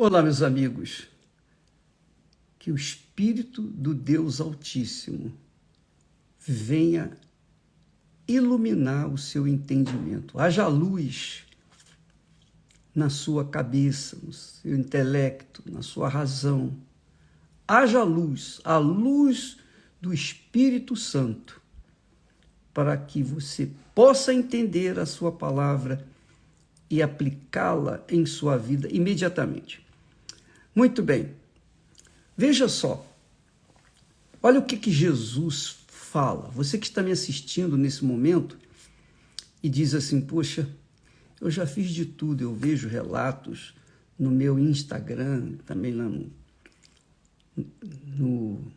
Olá, meus amigos. Que o Espírito do Deus Altíssimo venha iluminar o seu entendimento. Haja luz na sua cabeça, no seu intelecto, na sua razão. Haja luz, a luz do Espírito Santo, para que você possa entender a sua palavra e aplicá-la em sua vida imediatamente. Muito bem. Veja só. Olha o que Jesus fala. Você que está me assistindo nesse momento e diz assim, poxa, eu já fiz de tudo, eu vejo relatos no meu Instagram, também lá no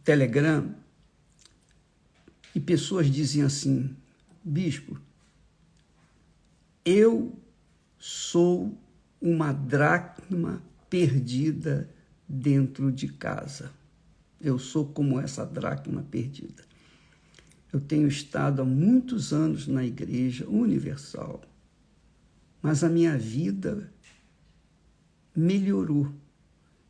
Telegram, e pessoas dizem assim, bispo, eu sou uma dracma perdida dentro de casa. Eu sou como essa dracma perdida. Eu tenho estado há muitos anos na Igreja Universal, mas a minha vida melhorou.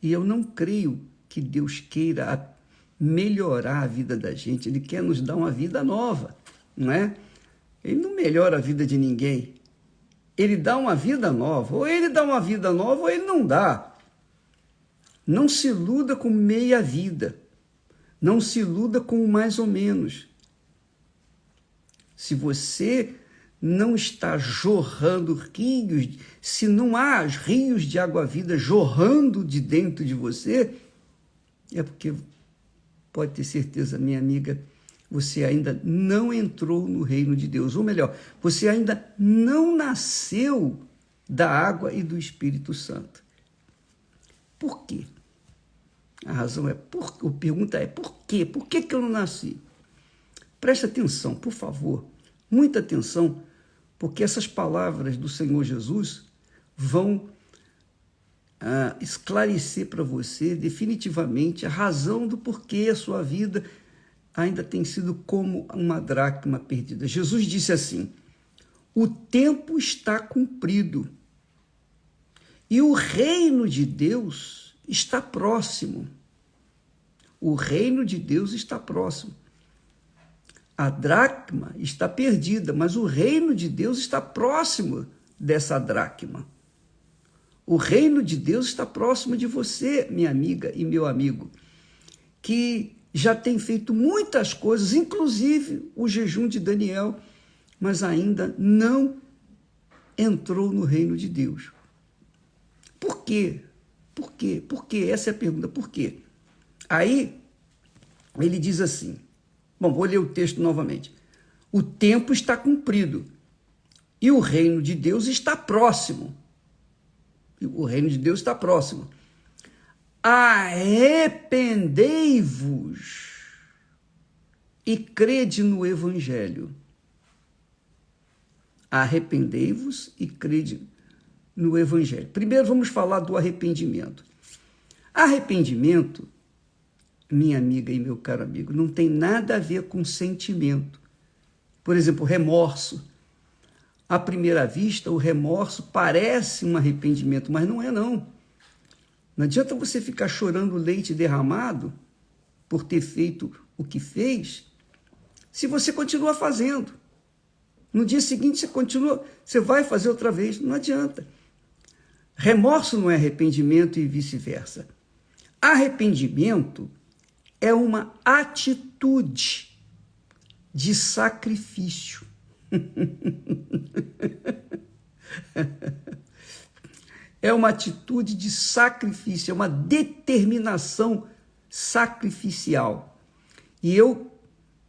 E eu não creio que Deus queira melhorar a vida da gente. Ele quer nos dar uma vida nova, não é? Ele não melhora a vida de ninguém. Ele dá uma vida nova. Ou ele dá uma vida nova ou ele não dá. Não se iluda com meia vida. Não se iluda com mais ou menos. Se você não está jorrando rios, se não há rios de água-vida jorrando de dentro de você, é porque, pode ter certeza, minha amiga, você ainda não entrou no reino de Deus. Ou melhor, você ainda não nasceu da água e do Espírito Santo. Por quê? A razão é, a pergunta é, por quê? Por que eu não nasci? Preste atenção, por favor, muita atenção, porque essas palavras do Senhor Jesus vão esclarecer para você definitivamente a razão do porquê a sua vida ainda tem sido como uma dracma perdida. Jesus disse assim, o tempo está cumprido e o reino de Deus está próximo. O reino de Deus está próximo. A dracma está perdida, mas o reino de Deus está próximo dessa dracma. O reino de Deus está próximo de você, minha amiga e meu amigo, que já tem feito muitas coisas, inclusive o jejum de Daniel, mas ainda não entrou no reino de Deus. Por quê? Por quê? Por quê? Essa é a pergunta. Por quê? Aí, ele diz assim, bom, vou ler o texto novamente. O tempo está cumprido e o reino de Deus está próximo. O reino de Deus está próximo. Arrependei-vos e crede no Evangelho. Arrependei-vos e crede no Evangelho. Primeiro vamos falar do arrependimento. Arrependimento, minha amiga e meu caro amigo, não tem nada a ver com sentimento. Por exemplo, remorso. À primeira vista, o remorso parece um arrependimento, mas não é não. Não adianta você ficar chorando leite derramado por ter feito o que fez, se você continua fazendo. No dia seguinte você vai fazer outra vez, não adianta. Remorso não é arrependimento e vice-versa. Arrependimento é uma atitude de sacrifício. É uma atitude de sacrifício, é uma determinação sacrificial. E eu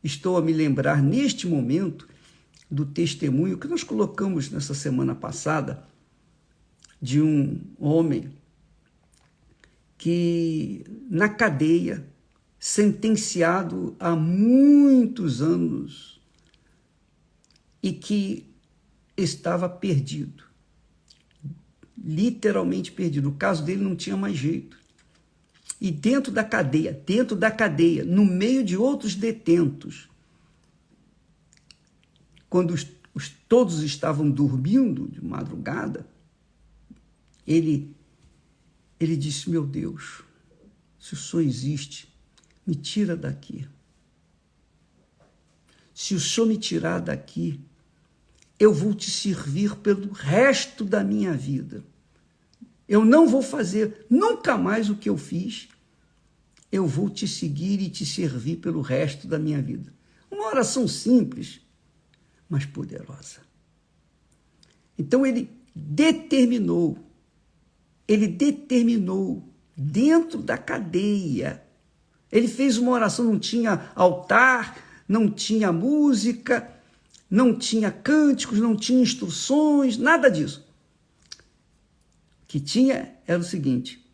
estou a me lembrar neste momento do testemunho que nós colocamos nessa semana passada de um homem que na cadeia, sentenciado a muitos anos e que estava perdido, literalmente perdido. O caso dele não tinha mais jeito. E dentro da cadeia, no meio de outros detentos, quando todos estavam dormindo de madrugada, ele disse: meu Deus, se o Senhor existe, me tira daqui. Se o Senhor me tirar daqui, eu vou te servir pelo resto da minha vida. Eu não vou fazer nunca mais o que eu fiz. Eu vou te seguir e te servir pelo resto da minha vida. Uma oração simples, mas poderosa. Então ele determinou dentro da cadeia. Ele fez uma oração, não tinha altar, não tinha música, não tinha cânticos, não tinha instruções, nada disso. O que tinha era o seguinte: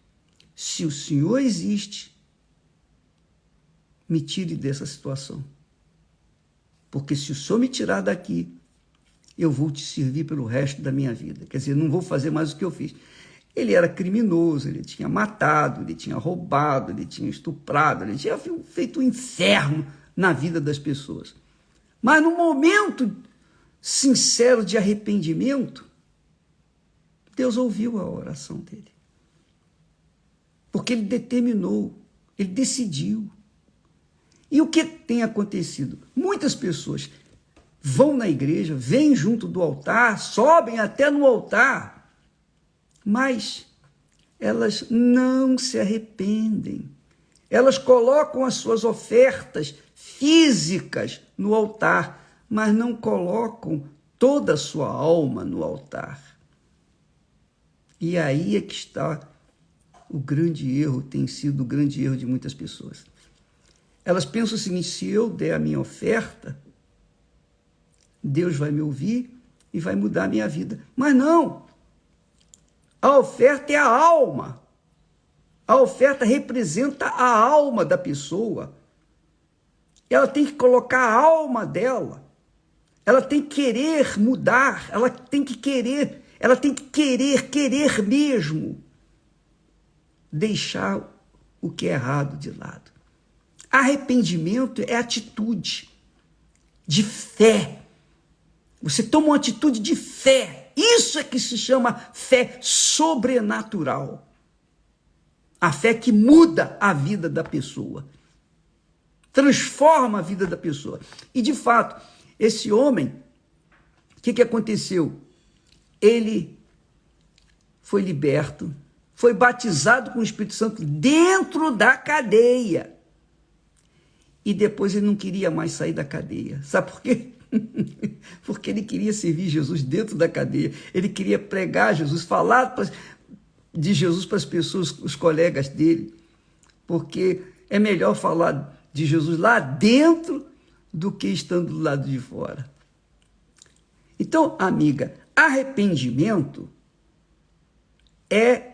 se o Senhor existe, me tire dessa situação. Porque se o Senhor me tirar daqui, eu vou te servir pelo resto da minha vida. Quer dizer, não vou fazer mais o que eu fiz. Ele era criminoso, ele tinha matado, ele tinha roubado, ele tinha estuprado, ele tinha feito um inferno na vida das pessoas. Mas no momento sincero de arrependimento, Deus ouviu a oração dele. Porque ele determinou, ele decidiu. E o que tem acontecido? Muitas pessoas vão na igreja, vêm junto do altar, sobem até no altar, mas elas não se arrependem. Elas colocam as suas ofertas físicas no altar, mas não colocam toda a sua alma no altar. E aí é que está o grande erro, tem sido o grande erro de muitas pessoas. Elas pensam o seguinte: se eu der a minha oferta, Deus vai me ouvir e vai mudar a minha vida. Mas não! A oferta é a alma. A oferta representa a alma da pessoa. Ela tem que colocar a alma dela. Ela tem que querer mudar. Ela tem que querer mesmo deixar o que é errado de lado. Arrependimento é atitude de fé. Você toma uma atitude de fé. Isso é que se chama fé sobrenatural. A fé que muda a vida da pessoa. Transforma a vida da pessoa. E, de fato, esse homem, o que aconteceu? Ele foi liberto, foi batizado com o Espírito Santo dentro da cadeia. E depois ele não queria mais sair da cadeia. Sabe por quê? Porque ele queria servir Jesus dentro da cadeia. Ele queria pregar Jesus, falar de Jesus para as pessoas, os colegas dele. Porque é melhor falar de Jesus lá dentro do que estando do lado de fora. Então, amiga, arrependimento é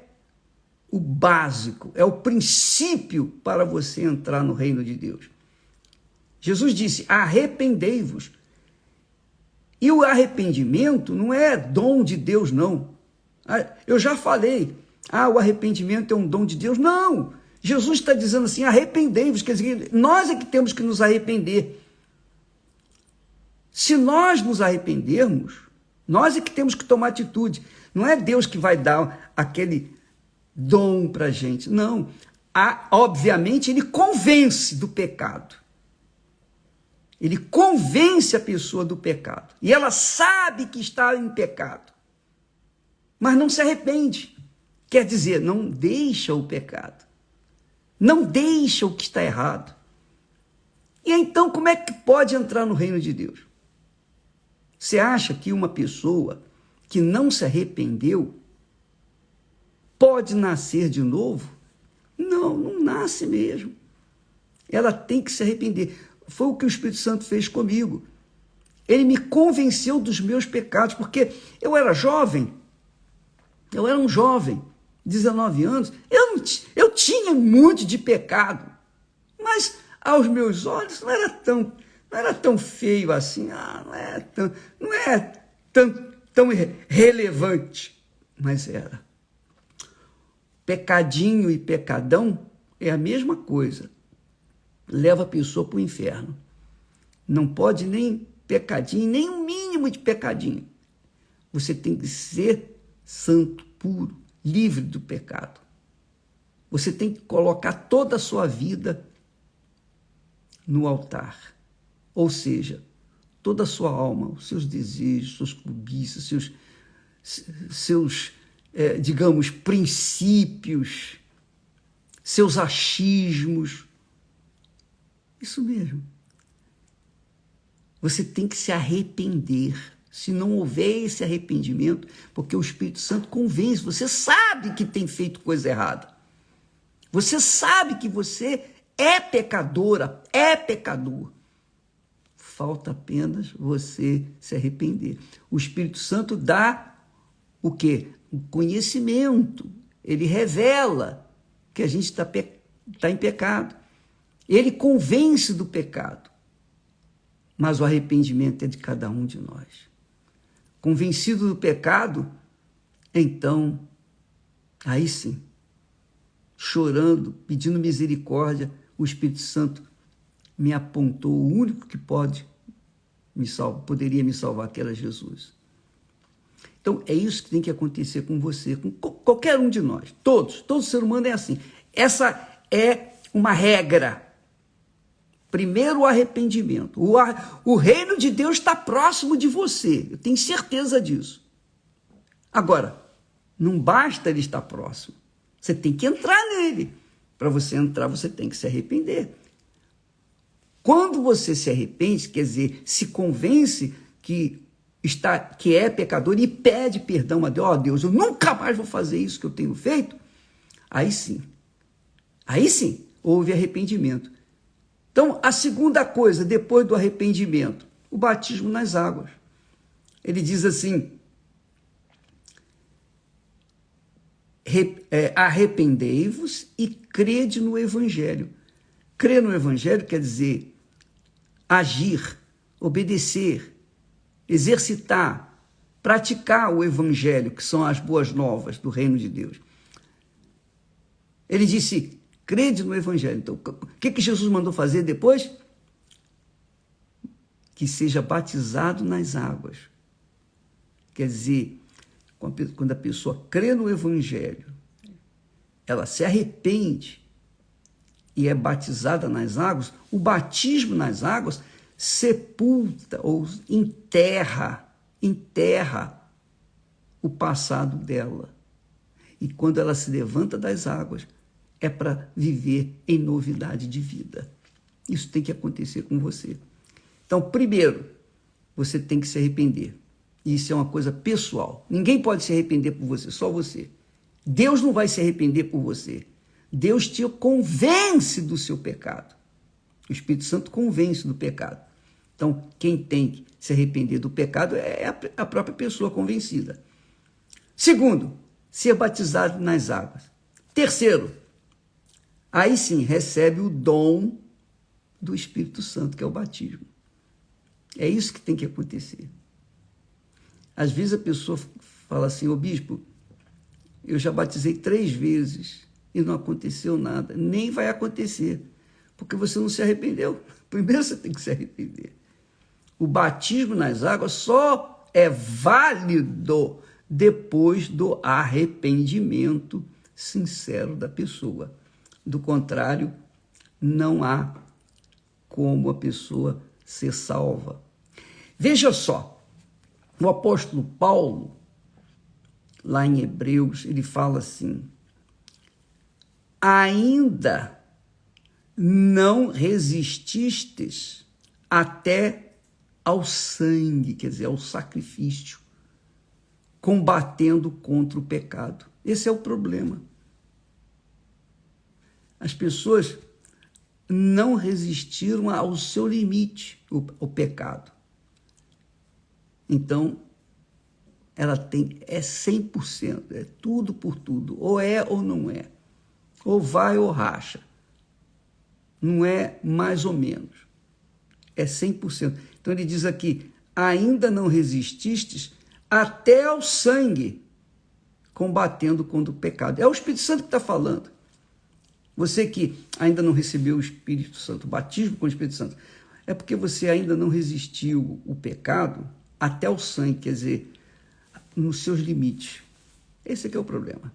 o básico, é o princípio para você entrar no reino de Deus. Jesus disse: arrependei-vos. E o arrependimento não é dom de Deus, não. Eu já falei, o arrependimento é um dom de Deus. Não! Jesus está dizendo assim: arrependei-vos, quer dizer, nós é que temos que nos arrepender. Se nós nos arrependermos, nós é que temos que tomar atitude. Não é Deus que vai dar aquele dom para a gente. Não. Obviamente, ele convence do pecado. Ele convence a pessoa do pecado. E ela sabe que está em pecado. Mas não se arrepende. Quer dizer, não deixa o pecado. Não deixa o que está errado. E então, como é que pode entrar no reino de Deus? Você acha que uma pessoa que não se arrependeu pode nascer de novo? Não, não nasce mesmo. Ela tem que se arrepender. Foi o que o Espírito Santo fez comigo. Ele me convenceu dos meus pecados, porque eu era jovem. Eu era um jovem, 19 anos. Eu tinha muito de pecado, mas aos meus olhos não era tão feio assim. Não é tão relevante, mas era. Pecadinho e pecadão é a mesma coisa. Leva a pessoa para o inferno. Não pode nem pecadinho, nem um mínimo de pecadinho. Você tem que ser santo, puro, livre do pecado. Você tem que colocar toda a sua vida no altar. Ou seja, toda a sua alma, os seus desejos, suas cobiças, seus digamos, princípios, seus achismos. Isso mesmo. Você tem que se arrepender. Se não houver esse arrependimento, porque o Espírito Santo convence, você sabe que tem feito coisa errada. Você sabe que você é pecadora, é pecador. Falta apenas você se arrepender. O Espírito Santo dá o quê? O conhecimento. Ele revela que a gente está em pecado. Ele convence do pecado. Mas o arrependimento é de cada um de nós. Convencido do pecado, então, aí sim, chorando, pedindo misericórdia, o Espírito Santo me apontou o único que poderia me salvar, que era Jesus. Então, é isso que tem que acontecer com você, com qualquer um de nós, todo ser humano é assim. Essa é uma regra. Primeiro, o arrependimento. O reino de Deus está próximo de você, eu tenho certeza disso. Agora, não basta ele estar próximo, você tem que entrar nele. Para você entrar, você tem que se arrepender. Quando você se arrepende, quer dizer, se convence que é pecador e pede perdão a Deus, ó Deus, eu nunca mais vou fazer isso que eu tenho feito, aí sim, houve arrependimento. Então, a segunda coisa, depois do arrependimento, o batismo nas águas. Ele diz assim, arrependei-vos e crede no Evangelho. Crer no Evangelho quer dizer agir, obedecer, exercitar, praticar o Evangelho, que são as boas novas do reino de Deus. Ele disse, crede no Evangelho. Então, o que Jesus mandou fazer depois? Que seja batizado nas águas. Quer dizer, quando a pessoa crê no Evangelho, ela se arrepende e é batizada nas águas, o batismo nas águas sepulta ou enterra o passado dela. E quando ela se levanta das águas, é para viver em novidade de vida. Isso tem que acontecer com você. Então, primeiro, você tem que se arrepender. Isso é uma coisa pessoal. Ninguém pode se arrepender por você, só você. Deus não vai se arrepender por você. Deus te convence do seu pecado. O Espírito Santo convence do pecado. Então, quem tem que se arrepender do pecado é a própria pessoa convencida. Segundo, ser batizado nas águas. Terceiro, aí sim, recebe o dom do Espírito Santo, que é o batismo. É isso que tem que acontecer. Às vezes a pessoa fala assim, ô bispo, eu já batizei 3 vezes e não aconteceu nada. Nem vai acontecer, porque você não se arrependeu. Primeiro você tem que se arrepender. O batismo nas águas só é válido depois do arrependimento sincero da pessoa. Do contrário, não há como a pessoa ser salva. Veja só, o apóstolo Paulo, lá em Hebreus, ele fala assim, ainda não resististes até ao sangue, quer dizer, ao sacrifício, combatendo contra o pecado. Esse é o problema. As pessoas não resistiram ao seu limite, o pecado. Então, ela é 100%, é tudo por tudo, ou é ou não é, ou vai ou racha, não é mais ou menos, é 100%. Então ele diz aqui, ainda não resististes até ao sangue, combatendo contra o pecado. É o Espírito Santo que está falando. Você que ainda não recebeu o Espírito Santo, o batismo com o Espírito Santo, é porque você ainda não resistiu o pecado até o sangue, quer dizer, nos seus limites. Esse é que é o problema.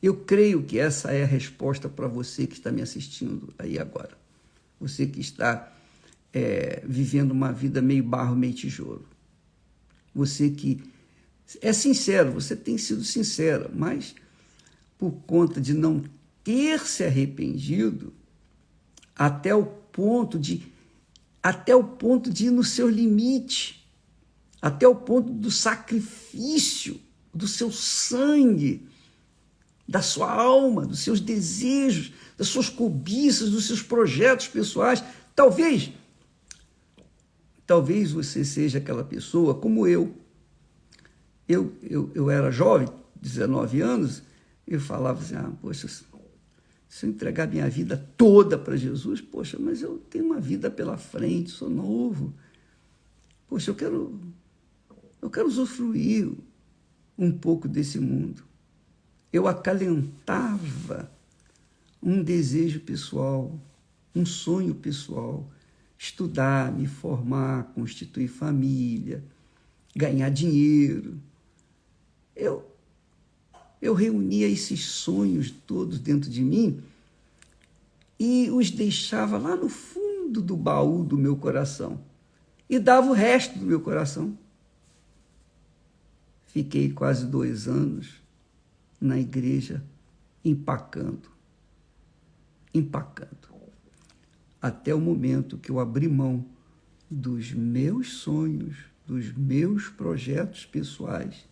Eu creio que essa é a resposta para você que está me assistindo aí agora. Você que está vivendo uma vida meio barro, meio tijolo. Você que é sincero, você tem sido sincero, mas por conta de não ter se arrependido, até o ponto de ir no seu limite, até o ponto do sacrifício do seu sangue, da sua alma, dos seus desejos, das suas cobiças, dos seus projetos pessoais. Talvez você seja aquela pessoa como eu. Eu era jovem, 19 anos, eu falava assim, poxa, se eu entregar minha vida toda para Jesus, poxa, mas eu tenho uma vida pela frente, sou novo. Poxa, eu quero usufruir um pouco desse mundo. Eu acalentava um desejo pessoal, um sonho pessoal, estudar, me formar, constituir família, ganhar dinheiro. Eu reunia esses sonhos todos dentro de mim e os deixava lá no fundo do baú do meu coração e dava o resto do meu coração. Fiquei quase 2 anos na igreja empacando, até o momento que eu abri mão dos meus sonhos, dos meus projetos pessoais.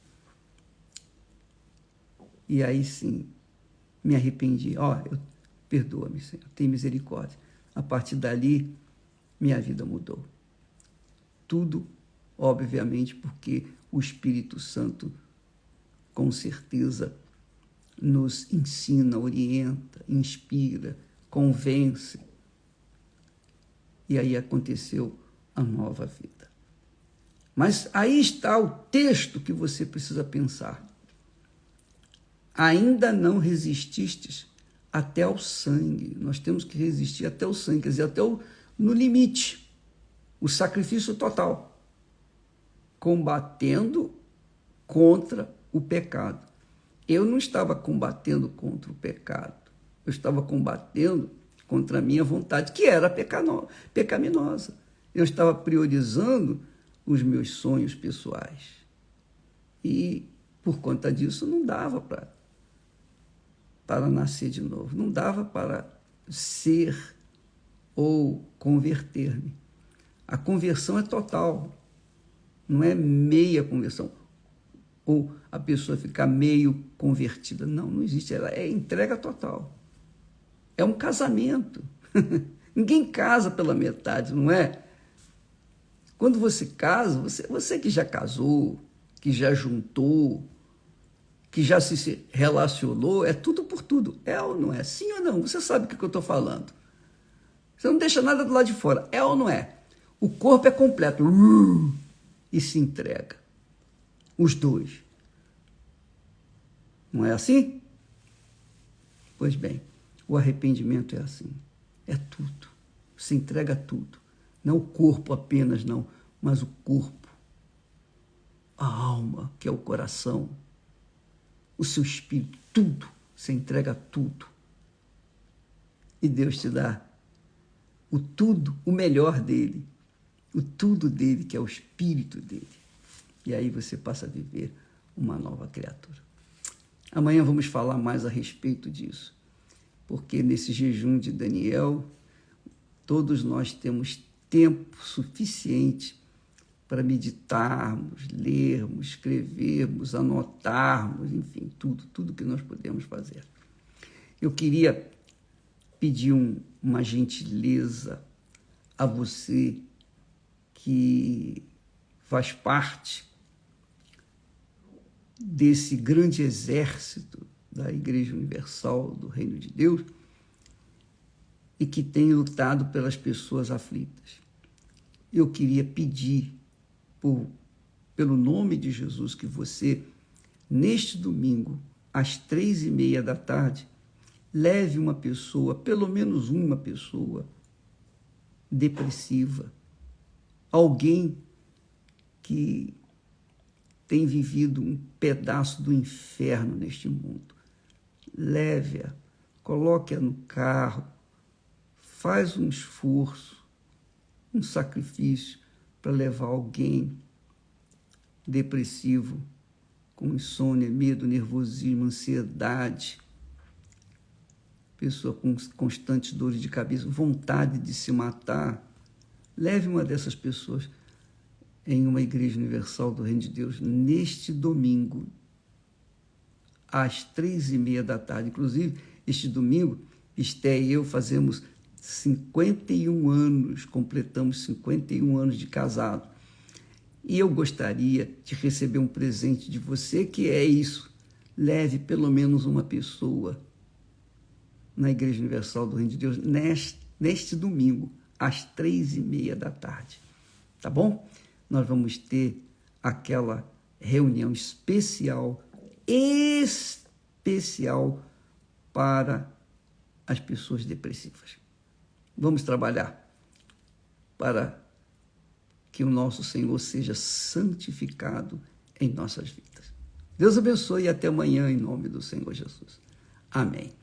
E aí sim, me arrependi. Perdoa-me, Senhor, tem misericórdia. A partir dali, minha vida mudou. Tudo, obviamente, porque o Espírito Santo, com certeza, nos ensina, orienta, inspira, convence. E aí aconteceu a nova vida. Mas aí está o texto que você precisa pensar. Ainda não resististes até ao sangue. Nós temos que resistir até o sangue, quer dizer, no limite, o sacrifício total, combatendo contra o pecado. Eu não estava combatendo contra o pecado, eu estava combatendo contra a minha vontade, que era pecaminosa. Eu estava priorizando os meus sonhos pessoais. E, por conta disso, não dava para nascer de novo, não dava para ser ou converter-me. A conversão é total, não é meia conversão, ou a pessoa ficar meio convertida. Não existe, ela é entrega total. É um casamento. Ninguém casa pela metade, não é? Quando você casa, você que já casou, que já juntou, que já se relacionou, é tudo por tudo. É ou não é? Sim ou não? Você sabe o que eu estou falando. Você não deixa nada do lado de fora. É ou não é? O corpo é completo. E se entrega. Os dois. Não é assim? Pois bem, o arrependimento é assim. É tudo. Se entrega tudo. Não o corpo apenas, não, mas o corpo. A alma, que é o coração. O seu espírito, tudo. Se entrega tudo. E Deus te dá o tudo, o melhor dele. O tudo dele, que é o espírito dele. E aí você passa a viver uma nova criatura. Amanhã vamos falar mais a respeito disso, porque nesse jejum de Daniel, todos nós temos tempo suficiente para meditarmos, lermos, escrevermos, anotarmos, enfim, tudo que nós podemos fazer. Eu queria pedir uma gentileza a você que faz parte desse grande exército da Igreja Universal do Reino de Deus e que tem lutado pelas pessoas aflitas. Eu queria pedir, pelo nome de Jesus, que você, neste domingo, às 3:30 da tarde, leve uma pessoa, pelo menos uma pessoa, depressiva, alguém que tem vivido um pedaço do inferno neste mundo. leve-a, coloque-a no carro, faz um esforço, um sacrifício para levar alguém depressivo, com insônia, medo, nervosismo, ansiedade, pessoa com constantes dores de cabeça, vontade de se matar. Leve uma dessas pessoas em uma igreja universal do Reino de Deus neste domingo, às 3h30 da tarde. Inclusive, este domingo, Esté e eu fazemos 51 anos, completamos 51 anos de casado. E eu gostaria de receber um presente de você, que é isso. Leve pelo menos uma pessoa na Igreja Universal do Reino de Deus neste domingo, às 3h30 da tarde. Tá bom? Nós vamos ter aquela reunião especial para as pessoas depressivas. Vamos trabalhar para que o nosso Senhor seja santificado em nossas vidas. Deus abençoe e até amanhã, em nome do Senhor Jesus. Amém.